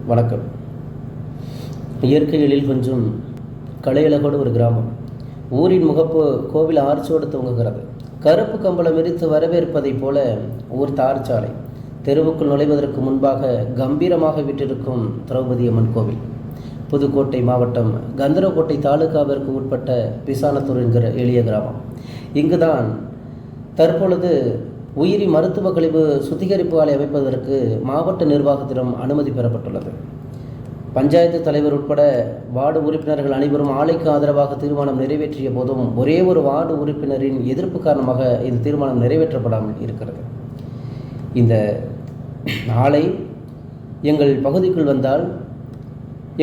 வணக்கம். இயற்கை எழில் கொஞ்சம் கலையழகோடு ஒரு கிராமம். ஊரின் முகப்பு கோவில் ஆர்ச்சோடு துவங்குகிறது. கருப்பு கம்பளம் விரித்து வரவேற்பதைப் போல ஊர் தார் சாலை. தெருவுக்குள் நுழைவதற்கு முன்பாக கம்பீரமாக விட்டிருக்கும் திரௌபதி அம்மன் கோவில். புதுக்கோட்டை மாவட்டம் கந்தரக்கோட்டை தாலுகாவிற்கு உட்பட்ட பிசானத்தூர் என்கிற எளிய கிராமம். இங்குதான் தற்பொழுது உயிரி மருத்துவ கழிவு சுத்திகரிப்பு ஆலை அமைப்பதற்கு மாவட்ட நிர்வாகத்திடம் அனுமதி பெறப்பட்டுள்ளது. பஞ்சாயத்து தலைவர் உட்பட வார்டு உறுப்பினர்கள் அனைவரும் ஆலைக்கு ஆதரவாக தீர்மானம் நிறைவேற்றிய போதும் ஒரே ஒரு வார்டு உறுப்பினரின் எதிர்ப்பு காரணமாக இந்த தீர்மானம் நிறைவேற்றப்படாமல் இருக்கிறது. இந்த ஆலை எங்கள் பகுதிக்குள் வந்தால்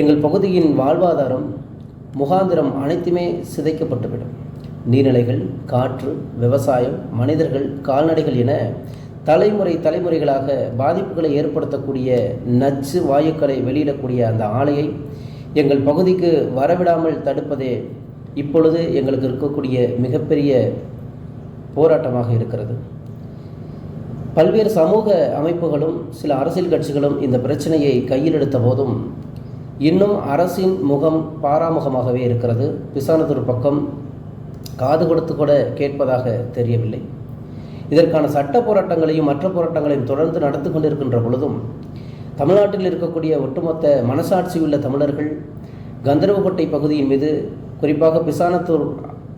எங்கள் பகுதியின் வாழ்வாதாரம் முகாந்திரம் அனைத்துமே சிதைக்கப்பட்டுவிடும். நீர்நிலைகள், காற்று, விவசாயம், மனிதர்கள், கால்நடைகள் என தலைமுறைகளாக பாதிப்புகளை ஏற்படுத்தக்கூடிய நச்சு வாயுக்களை வெளியிடக்கூடிய அந்த ஆலையை எங்கள் பகுதிக்கு வரவிடாமல் தடுப்பதே இப்பொழுது எங்களுக்கு இருக்கக்கூடிய மிகப்பெரிய போராட்டமாக இருக்கிறது. பல்வேறு சமூக அமைப்புகளும் சில அரசியல் கட்சிகளும் இந்த பிரச்சனையை கையில் எடுத்த போதும் இன்னும் அரசின் முகம் பாராமுகமாகவே இருக்கிறது. பிசானத்தூர் பக்கம் காது கொடுத்து கூட கேட்பதாக தெரியவில்லை. இதற்கான சட்ட போராட்டங்களையும் மற்ற போராட்டங்களையும் தொடர்ந்து நடந்து கொண்டிருக்கின்ற பொழுதும் தமிழ்நாட்டில் இருக்கக்கூடிய ஒட்டுமொத்த மனசாட்சி உள்ள தமிழர்கள் கந்தரவக்கோட்டை பகுதியின் மீது, குறிப்பாக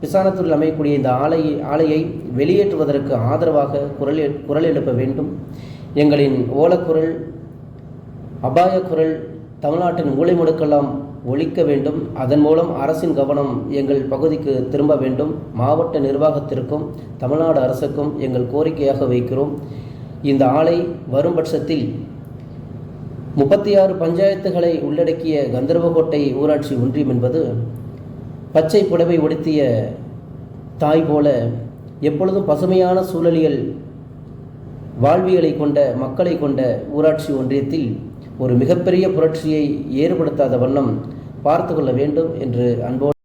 பிசானத்தூரில் அமையக்கூடிய இந்த ஆலையை வெளியேற்றுவதற்கு ஆதரவாக குரல் எழுப்ப வேண்டும். எங்களின் ஓலக்குரல், அபாய குரல் தமிழ்நாட்டின் மூலை முடுக்கெல்லாம் ஒழிக்க வேண்டும். அதன் மூலம் அரசின் கவனம் எங்கள் பகுதிக்கு திரும்ப வேண்டும். மாவட்ட நிர்வாகத்திற்கும் தமிழ்நாடு அரசுக்கும் எங்கள் கோரிக்கையாக வைக்கிறோம். இந்த ஆலை வரும் பட்சத்தில் 36 பஞ்சாயத்துகளை உள்ளடக்கிய கந்தரவக்கோட்டை ஊராட்சி ஒன்றியம் என்பது பச்சை புடவை உடுத்திய தாய் போல எப்பொழுதும் பசுமையான சூழலியல் வாழ்வியலை கொண்ட மக்களை கொண்ட ஊராட்சி ஒன்றியத்தில் ஒரு மிகப்பெரிய புரட்சியை ஏற்படுத்தாத வண்ணம் பார்த்து கொள்ள வேண்டும் என்று அன்போடு